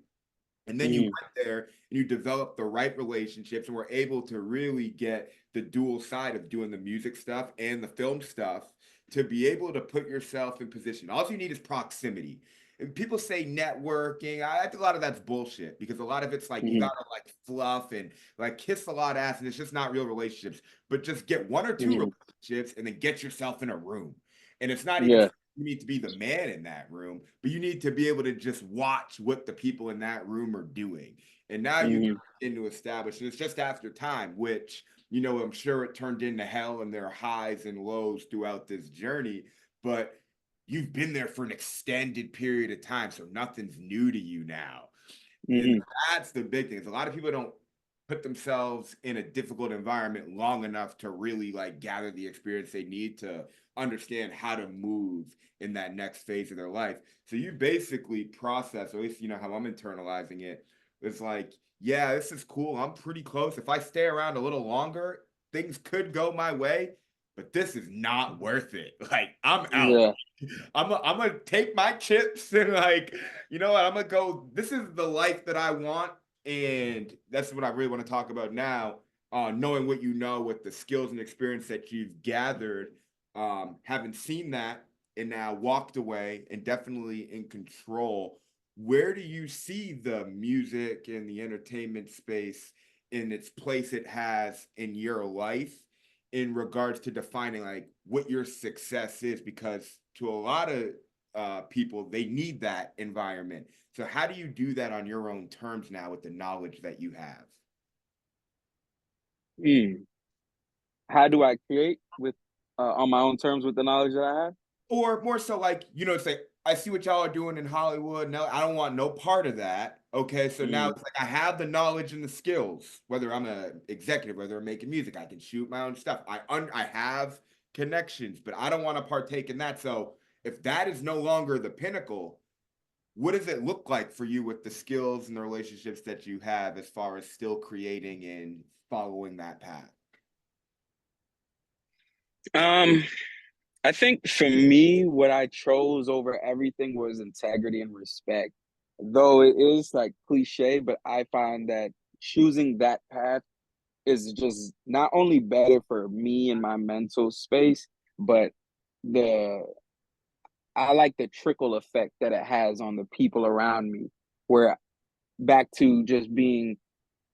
And then you mm, went there and you developed the right relationships and were able to really get the dual side of doing the music stuff and the film stuff to be able to put yourself in position. All you need is proximity. And people say networking. I think a lot of that's bullshit because a lot of it's like you mm, gotta like fluff and like kiss a lot of ass, and it's just not real relationships. But just get one or two mm. relationships and then get yourself in a room. And it's not even Yeah. you need to be the man in that room, but you need to be able to just watch what the people in that room are doing. And now you can Mm, begin to establish, and it's just after time, which, I'm sure it turned into hell and there are highs and lows throughout this journey, but you've been there for an extended period of time. So nothing's new to you now. And mm, that's the big thing. Is a lot of people don't put themselves in a difficult environment long enough to really like gather the experience they need to understand how to move in that next phase of their life. So you basically process, or at least how I'm internalizing it. It's like, yeah, this is cool. I'm pretty close. If I stay around a little longer, things could go my way. but this is not worth it. Like, I'm out. Yeah. I'm gonna take my chips and, like, you know what, I'm gonna go. This is the life that I want, and that's what I really want to talk about now. Knowing what you know, with the skills and experience that you've gathered, having seen that and now walked away and definitely in control. Where do you see the music and the entertainment space in its place it has in your life, in regards to defining like what your success is? Because to a lot of people, they need that environment. So how do you do that on your own terms now with the knowledge that you have? Hmm. How do I create with on my own terms with the knowledge that I have? Or more so, like, say, I see what y'all are doing in Hollywood. No, I don't want no part of that. Okay, so now Mm. it's like I have the knowledge and the skills. Whether I'm a executive, whether I'm making music, I can shoot my own stuff. I have connections, but I don't want to partake in that. So if that is no longer the pinnacle, what does it look like for you with the skills and the relationships that you have, as far as still creating and following that path? Um, I think for me, what I chose over everything was integrity and respect. Though it is like cliche, but I find that choosing that path is just not only better for me and my mental space, but the I like the trickle effect that it has on the people around me. Where back to just being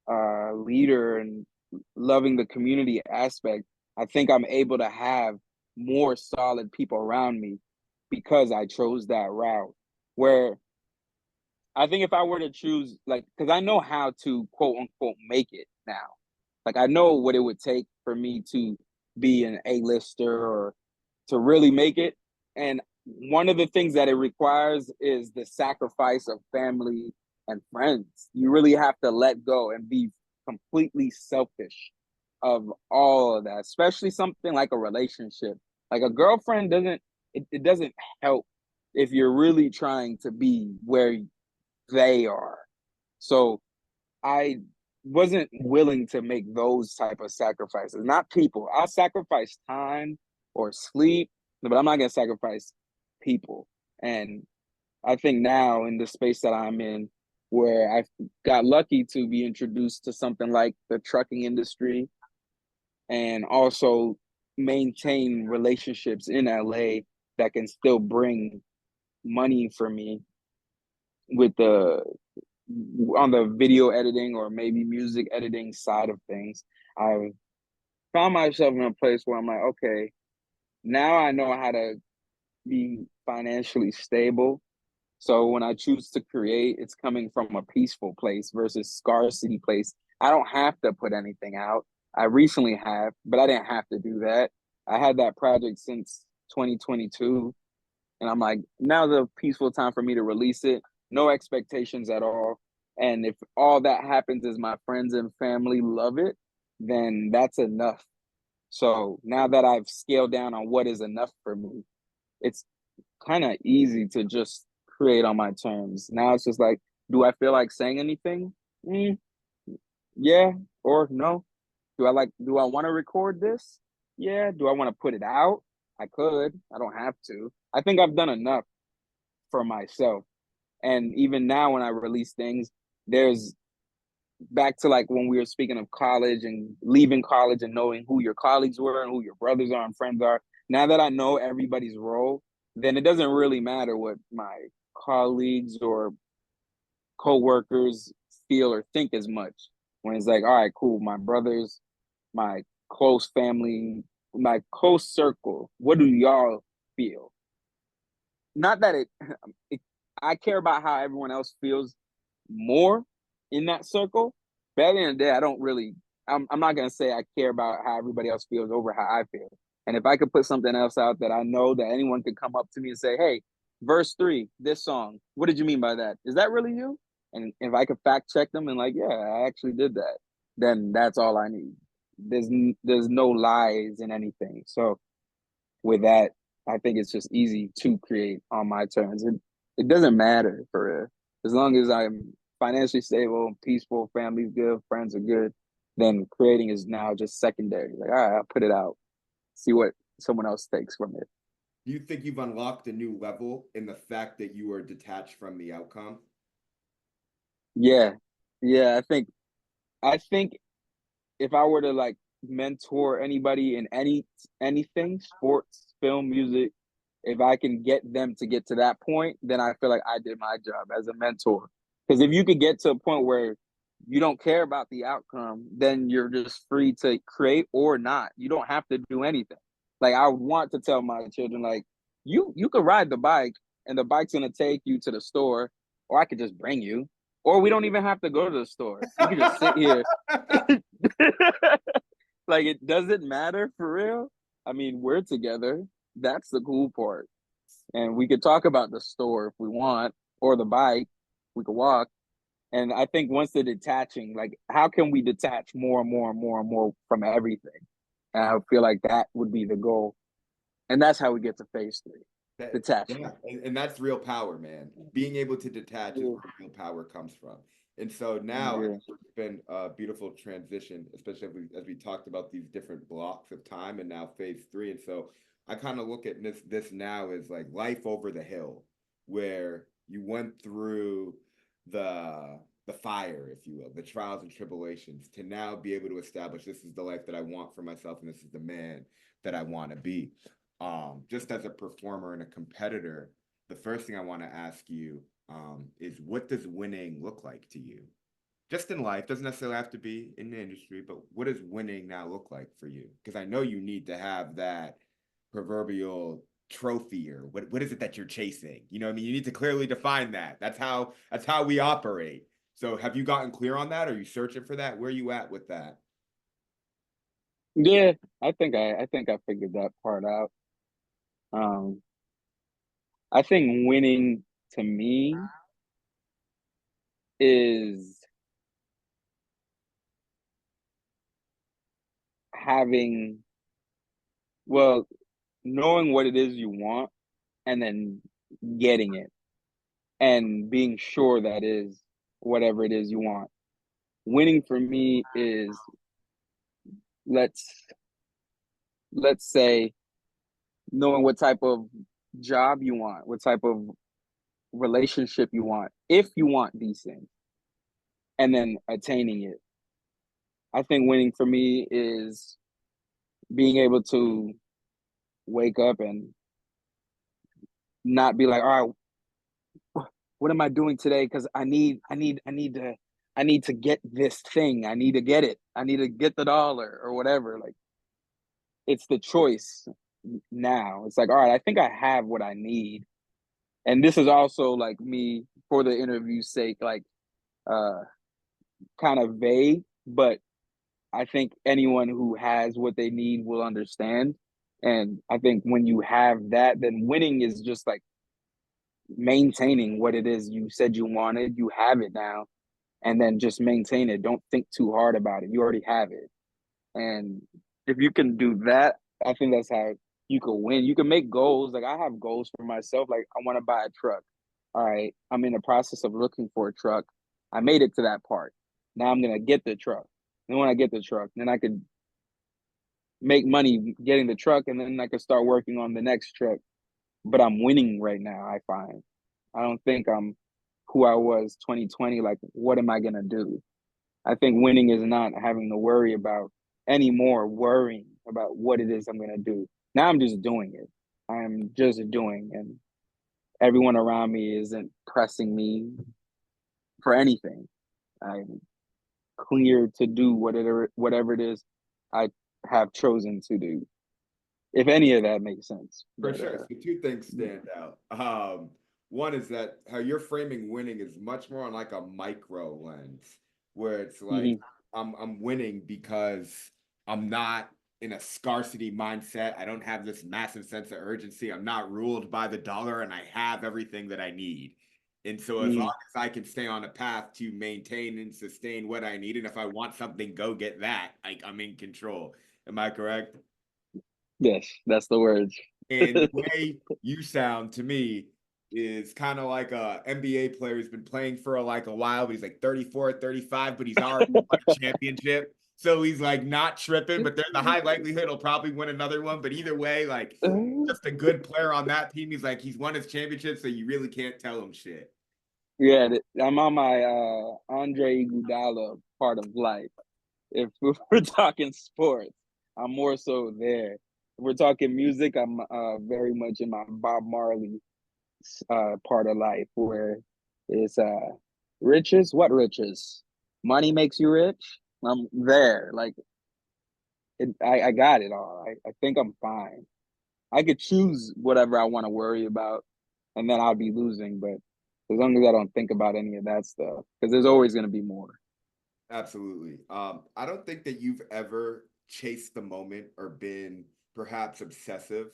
a leader and loving the community aspect, I think I'm able to have more solid people around me because I chose that route. Where I think if I were to choose, like, because I know how to quote unquote make it now. Like, I know what it would take for me to be an A-lister or to really make it. And one of the things that it requires is the sacrifice of family and friends. You really have to let go and be completely selfish of all of that, especially something like a relationship. Like a girlfriend it doesn't help if you're really trying to be where they are. So I wasn't willing to make those type of sacrifices. Not people. I'll sacrifice time or sleep, but I'm not gonna sacrifice people. And I think now in the space that I'm in, where I got lucky to be introduced to something like the trucking industry and also maintain relationships in LA that can still bring money for me with the on the video editing or maybe music editing side of things. I found myself in a place where I'm like, okay, now I know how to be financially stable. So when I choose to create, it's coming from a peaceful place versus scarcity place. I don't have to put anything out. I recently have, but I didn't have to do that. I had that project since 2022, and I'm like, now's a peaceful time for me to release it. No expectations at all. And if all that happens is my friends and family love it, then that's enough. So now that I've scaled down on what is enough for me, it's kind of easy to just create on my terms. Now it's just like, do I feel like saying anything? Mm, yeah or no. Do I want to record this? Yeah. Do I want to put it out? I could. I don't have to. I think I've done enough for myself. And even now when I release things, there's back to like when we were speaking of college and leaving college and knowing who your colleagues were and who your brothers are and friends are. Now that I know everybody's role, then it doesn't really matter what my colleagues or co-workers feel or think as much. When it's like, all right, cool, my brothers, my close family, my close circle, what do y'all feel? Not that it I care about how everyone else feels more in that circle. But at the end of the day, I don't really. I'm not gonna say I care about how everybody else feels over how I feel. And if I could put something else out that I know that anyone could come up to me and say, "Hey, verse 3, this song, what did you mean by that? Is that really you?" And if I could fact check them and like, yeah, I actually did that, then that's all I need. There's no lies in anything. So with that, I think it's just easy to create on my terms. It doesn't matter for real. As long as I'm financially stable, peaceful, family's good, friends are good, then creating is now just secondary. Like, all right, I'll put it out. see what someone else takes from it. Do you think you've unlocked a new level in the fact that you are detached from the outcome? Yeah. Yeah, I think if I were to like mentor anybody in anything, sports, film, music, if I can get them to get to that point, then I feel like I did my job as a mentor. Because if you could get to a point where you don't care about the outcome, then you're just free to create or not. You don't have to do anything. Like I would want to tell my children, like, you could ride the bike and the bike's gonna take you to the store, or I could just bring you. Or we don't even have to go to the store. You can just sit here. Like it doesn't matter for real. I mean, we're together. That's the cool part. And we could talk about the store if we want, or the bike. We could walk. And I think once they're detaching, like how can we detach more and more and more and more from everything? And I feel like that would be the goal. And that's how we get to phase three. Yeah, Detachment. and that's real power, man. Being able to detach is Yeah. where real power comes from. And so now I Yeah. think it's been a beautiful transition, especially as we talked about these different blocks of time and now phase three. And so I kind of look at this now as like life over the hill, where you went through the fire, if you will, the trials and tribulations, to now be able to establish this is the life that I want for myself and this is the man that I want to be. Just as a performer and a competitor, the first thing I want to ask you is what does winning look like to you? Just in life, doesn't necessarily have to be in the industry, but what does winning now look like for you? Because I know you need to have that proverbial trophy, or what is it that you're chasing? You know what I mean? You need to clearly define that. That's how we operate. So have you gotten clear on that? Are you searching for that? Where are you at with that? Yeah. I think I figured that part out. Um, I think winning to me is having, well, knowing what it is you want and then getting it and being sure that is whatever it is you want. Winning for me is, let's let's say, knowing what type of job you want, what type of relationship you want, if you want these things, and then attaining it. I think winning for me is being able to wake up and not be like, all right, what am I doing today? Because I need to get this thing. I need to get it. I need to get the dollar or whatever. Like it's the choice now. It's like, all right, I think I have what I need. And this is also like me for the interview's sake, like uh kind of vague, but I think anyone who has what they need will understand. And I think when you have that, then winning is just like maintaining what it is you said you wanted. You have it now, and then just maintain it. Don't think too hard about it. You already have it. And if you can do that, I think that's how you can win. You can make goals. Like I have goals for myself. Like I want to buy a truck. All right. I'm in the process of looking for a truck. I made it to that part. Now I'm gonna get the truck. And when I get the truck, then I could make money getting the truck, and then I could start working on the next truck. But I'm winning right now, I find. I don't think I'm who I was 2020. Like, what am I gonna do? I think winning is not having to worry about anymore worrying about what it is I'm gonna do. Now I'm just doing it. I'm just doing, and everyone around me isn't pressing me for anything. I'm clear to do whatever it is I have chosen to do. If any of that makes sense. For But sure. So two things stand out. One is that how you're framing winning is much more on like a micro lens, where it's like mhm. I'm winning because I'm not in a scarcity mindset. I don't have this massive sense of urgency. I'm not ruled by the dollar and I have everything that I need. And so as long Mhm. as I can stay on a path to maintain and sustain what I need, and if I want something, go get that. Like I'm in control. Am I correct? Yes, that's the words. And the way you sound to me is kind of like a NBA player who's been playing for like a while, but he's like 34, 35, but he's already won a championship. So he's like not tripping, but there's a high likelihood he'll probably win another one. But either way, like just a good player on that team. He's like he's won his championship, so you really can't tell him shit. Yeah, I'm on my Andre Iguodala part of life. If we're talking sports, I'm more so there. If we're talking music, I'm very much in my Bob Marley part of life, where it's riches. What riches? Money makes you rich. I'm there. Like I got it all. I think I'm fine. I could choose whatever I want to worry about, and then I'll be losing. But as long as I don't think about any of that stuff, because there's always going to be more. Absolutely. I don't think that you've ever chased the moment or been perhaps obsessive.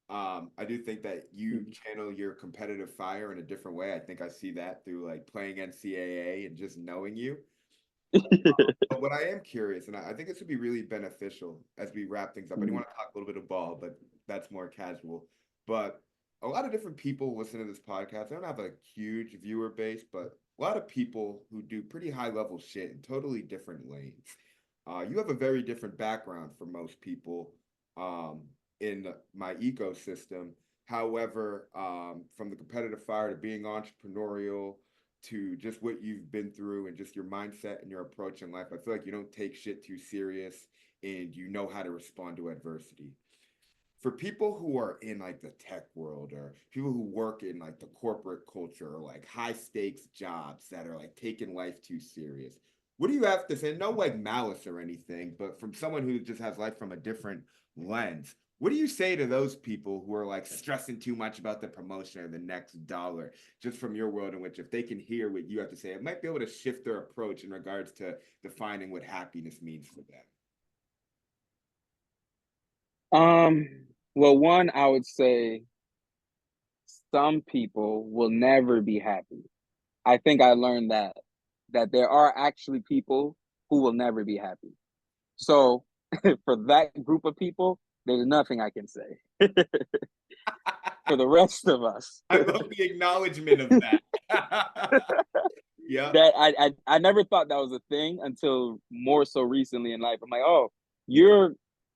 I do think that you channel your competitive fire in a different way. I think I see that through like playing NCAA and just knowing you. But what I am curious, and I think this would be really beneficial as we wrap things up. I do want to talk a little bit of ball, but that's more casual. But a lot of different people listen to this podcast. I don't have a huge viewer base, but a lot of people who do pretty high level shit in totally different lanes. You have a very different background for most people in my ecosystem. However, from the competitive fire to being entrepreneurial to just what you've been through and just your mindset and your approach in life, I feel like you don't take shit too serious and you know how to respond to adversity. For people who are in like the tech world or people who work in like the corporate culture or like high stakes jobs that are like taking life too serious, what do you have to say? No like malice or anything, but from someone who just has life from a different lens, what do you say to those people who are like stressing too much about the promotion or the next dollar, just from your world, in which if they can hear what you have to say, it might be able to shift their approach in regards to defining what happiness means for them? Um, well, one, I would say some people will never be happy. I think I learned that there are actually people who will never be happy. So for that group of people, there's nothing I can say. For the rest of us, I love the acknowledgement of that. Yeah. that I never thought that was a thing until more so recently in life. I'm like, oh, you're.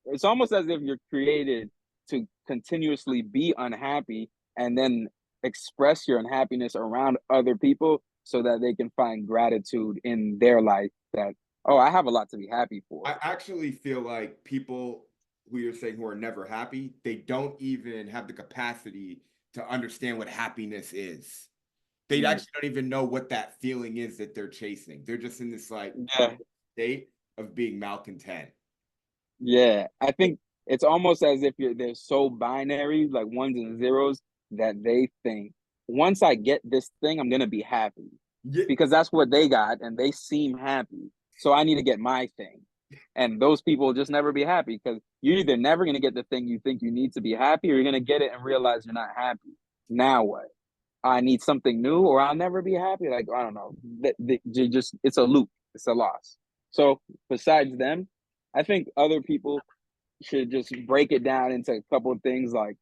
It's almost as if you're created to continuously be unhappy and then express your unhappiness around other people so that they can find gratitude in their life. That, oh, I have a lot to be happy for. I actually feel like people who you're saying who are never happy, they don't even have the capacity to understand what happiness is. They Mm. actually don't even know what that feeling is that they're chasing. They're just in this like Yeah, state of being malcontent. yeah. I think it's almost as if they're so binary, like ones and zeros, that they think once I get this thing, I'm gonna be happy Yeah, because that's what they got and they seem happy. So I need to get my thing. And those people will just never be happy because you're either never gonna get the thing you think you need to be happy, or you're gonna get it and realize you're not happy. Now what? I need something new, or I'll never be happy. Like I don't know. Just it's a loop. It's a loss. So besides them, I think other people should just break it down into a couple of things like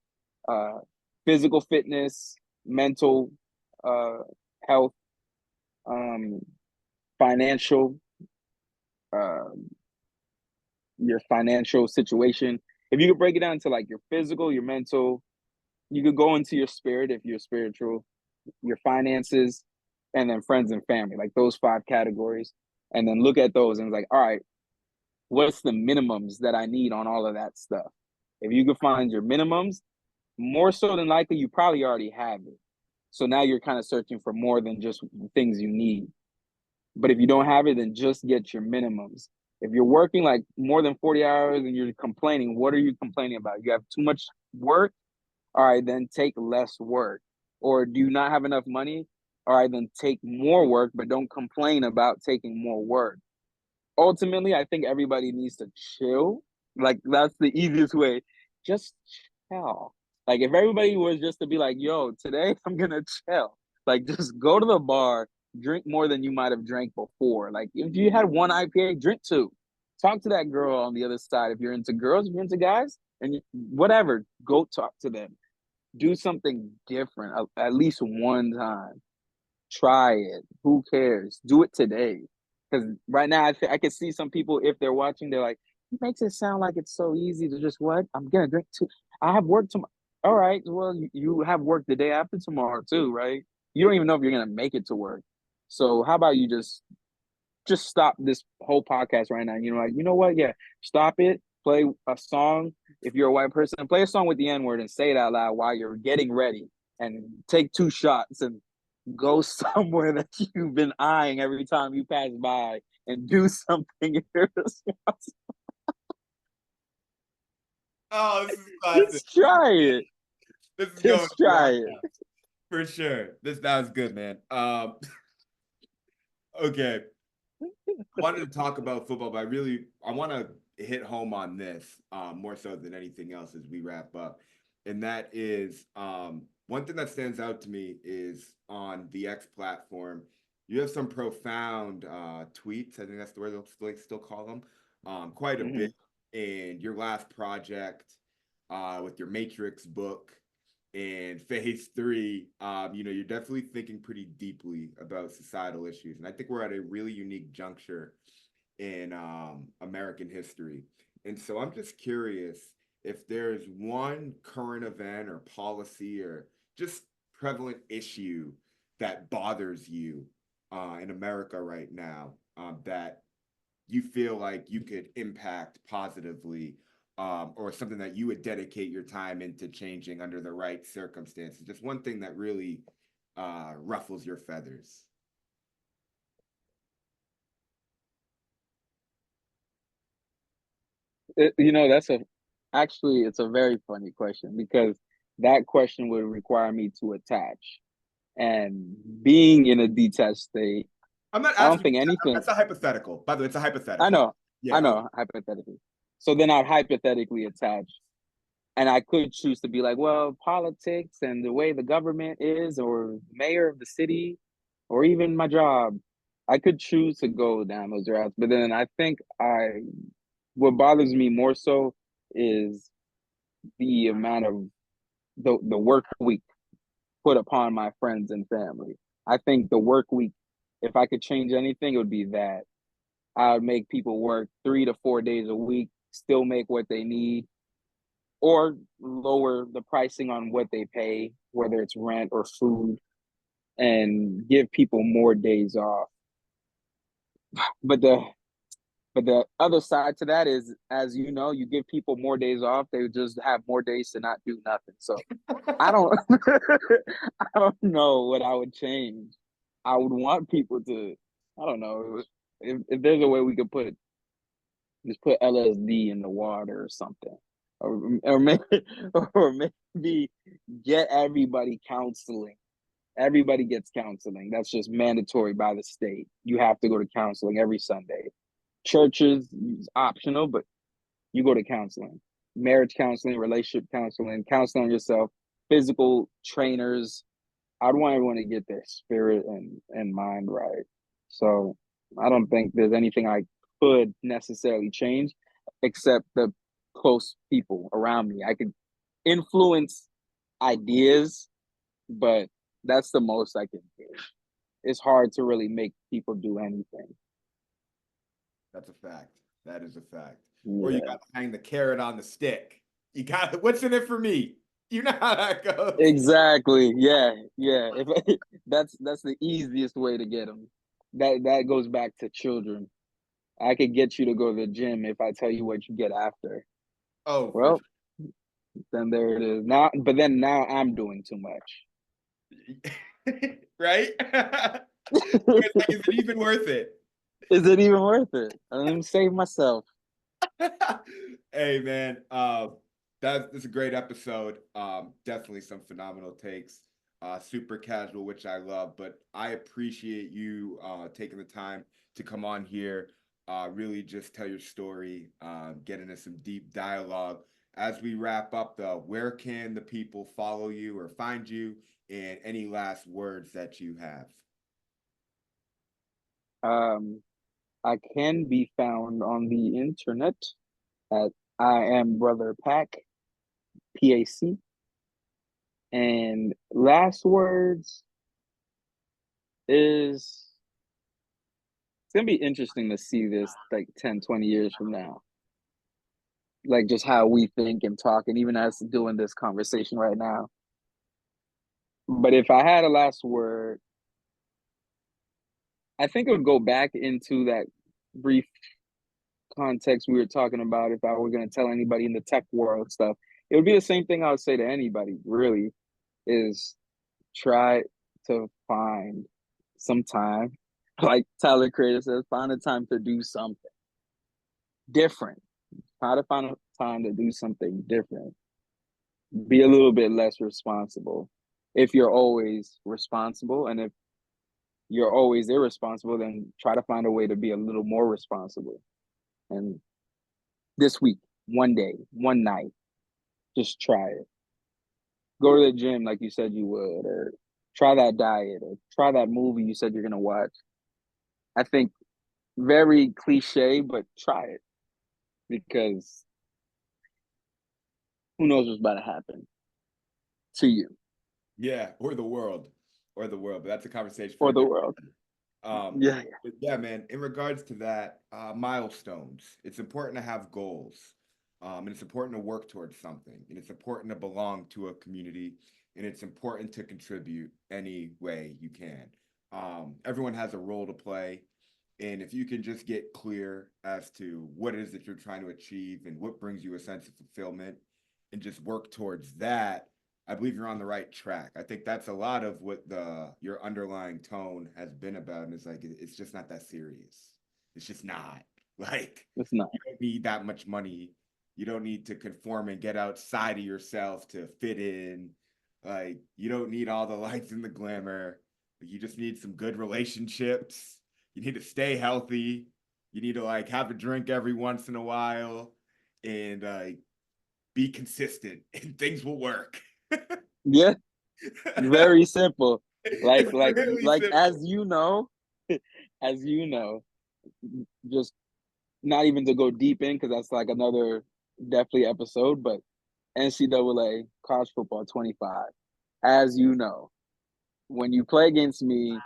uh, physical fitness, mental uh, health, um, financial, uh, your financial situation. If you could break it down to like your physical, your mental, you could go into your spirit if you're spiritual, your finances, and then friends and family, like those five categories. And then look at those and like, all right, what's the minimums that I need on all of that stuff? If you could find your minimums, more so than likely, you probably already have it. So now you're kind of searching for more than just things you need. But if you don't have it, then just get your minimums. If you're working like more than 40 hours and you're complaining, what are you complaining about? You have too much work? All right, then take less work. Or do you not have enough money? All right, then take more work, but don't complain about taking more work. Ultimately, I think everybody needs to chill. Like that's the easiest way. Just chill. Like if everybody was just to be like, yo, today I'm gonna chill. Like just go to the bar, drink more than you might have drank before. Like if you had one IPA, drink two. Talk to that girl on the other side. If you're into girls, if you're into guys, and whatever, go talk to them. Do something different at least one time. Try it. Who cares? Do it today Because right now, I can see some people, if they're watching, they're like, "He makes it sound like it's so easy to just what? I'm gonna drink too. I have work tomorrow. All right, well, you have work the day after tomorrow too, right? You don't even know if you're gonna make it to work. So how about you just stop this whole podcast right now? You know, like, you know what? Yeah, stop it. Play a song. If you're a white person, play a song with the N word and say it out loud while you're getting ready, and take 2 shots and go somewhere that you've been eyeing every time you pass by and do something irresponsible. Oh, this is classic. Just try it. This is going Just try around it. for sure. This that was good, man. Okay. I wanted to talk about football, but I want to hit home on this more so than anything else as we wrap up, and that is one thing that stands out to me is on the X platform. You have some profound tweets. I think that's the word they'll still call them. Quite a Mm-hmm. bit. And your last project with your Matrix book and phase three, you're definitely thinking pretty deeply about societal issues. And I think we're at a really unique juncture in American history. And so I'm just curious if there's one current event or policy or just prevalent issue that bothers you in America right now that you feel like you could impact positively, or something that you would dedicate your time into changing under the right circumstances. Just one thing that really ruffles your feathers. That's it's a very funny question because that question would require me to attach. And being in a detached state, I'm not I don't asking. think anything. That's a hypothetical. By the way, it's a I hypothetical. know, I Yeah. Okay. know, hypothetically. So then I'd hypothetically attach, and I could choose to be like, well, politics and the way the government is, or mayor of the city, or even my job. I could choose to go down those routes, but then I think what bothers me more so is the amount of the work week put upon my friends and family. I think the work week, if I could change anything, it would be that. I would make people work 3 to 4 days a week, still make what they need, or lower the pricing on what they pay, whether it's rent or food, and give people more days off. But the other side to that is, as you know, you give people more days off, they just have more days to not do nothing. So I don't I don't know what I would change. I would want people to, I don't know, if there's a way we could just put LSD in the water or something. Or maybe or maybe get everybody counseling. Everybody gets counseling. That's just mandatory by the state. You have to go to counseling every Sunday. Churches is optional, but you go to counseling. Marriage counseling, relationship counseling, counseling yourself, physical trainers. I'd want everyone to get their spirit and mind right. So I don't think there's anything I could necessarily change except the close people around me. I could influence ideas, but that's the most I can do. It's hard to really make people do anything. That's a fact. That is a fact. Or you Yeah. got to hang the carrot on the stick. You got what's in it for me? You know how that goes. Exactly. Yeah. Yeah. If that's the easiest way to get them. That goes back to children. I could get you to go to the gym if I tell you what you get after. Oh, for Well, then there it is. Now, but then now I'm doing too much. sure. Right? It's like, is it even worth it? Is it even worth it? Let me save myself. Hey man, that's a great episode. Definitely some phenomenal takes. Super casual, which I love, but I appreciate you taking the time to come on here, really just tell your story, get into some deep dialogue. As we wrap up, though, where can the people follow you or find you, and any last words that you have? Um, I can be found on the internet at I am Brother Pac, PAC. And last words is gonna be interesting to see this like 10, 20 years from now. Like just how we think and talk, and even us doing this conversation right now. But if I had a last word, I think it would go back into that brief context we were talking about. If I were going to tell anybody in the tech world stuff, it would be the same thing I would say to anybody, really, is try to find some time, like Tyler Creator says, find a time to do something different. Try to find a time to do something different. Be a little bit less responsible. If you're always responsible, and if you're always irresponsible, then try to find a way to be a little more responsible. And this week, one day, one night, just try it. Go to the gym like you said you would, or try that diet, or try that movie you said you're gonna watch. I think very cliche, but try it, because who knows what's about to happen to you Yeah, or the world, But that's a conversation for or a the different. world. Um, Yeah, but yeah, man, in regards to that, milestones, it's important to have goals. And it's important to work towards something, and it's important to belong to a community, and it's important to contribute any way you can. Everyone has a role to play, and if you can just get clear as to what it is that you're trying to achieve and what brings you a sense of fulfillment, and just work towards that, I believe you're on the right track. I think that's a lot of what the your underlying tone has been about. And it's like it's just not that serious. It's just not. Like it's not. you don't need that much money. You don't need to conform and get outside of yourself to fit in. Like you don't need all the lights and the glamour. You just need some good relationships. You need to stay healthy. You need to like have a drink every once in a while and be consistent and things will work. Yeah, very simple. Like, It's like, really like, simple. as you know, just not even to go deep in because that's like another definitely episode. But NCAA college football 25, as you know, when you play against me,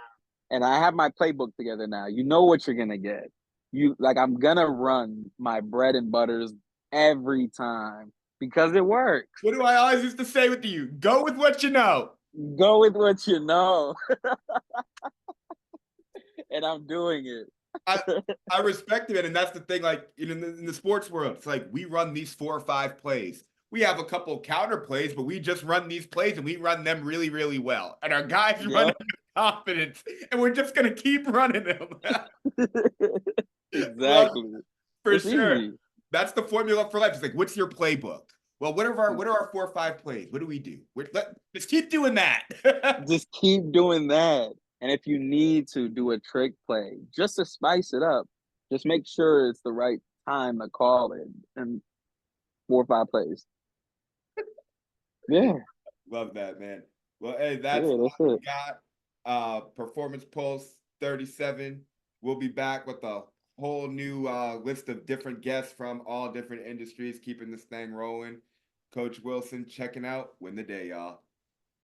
and I have my playbook together now, you know what you're gonna get. You like I'm gonna run my bread and butters every time because it works. What do I always used to say with you? Go with what you know. Go with what you know, and I'm doing it. I I respect it, and that's the thing. Like in the sports world, it's like we run these 4 or 5 plays. We have a couple counter plays, but we just run these plays and we run them really, really well. And our guys run Yep. them with confidence, and we're just gonna keep running them. Well, Exactly. for It's sure. easy. That's the formula for life. It's like, what's your playbook? Well, what are our 4 or 5 plays? What do we do? Let's keep doing that. Just keep doing that. And if you need to do a trick play, just to spice it up, just make sure it's the right time to call it and 4 or 5 plays. Yeah, Love that, man. Well, hey, that's yeah, all that's we it. got. Performance Pulse 37. We'll be back with a whole new list of different guests from all different industries, keeping this thing rolling. Coach Wilson checking out. Win the day, y'all.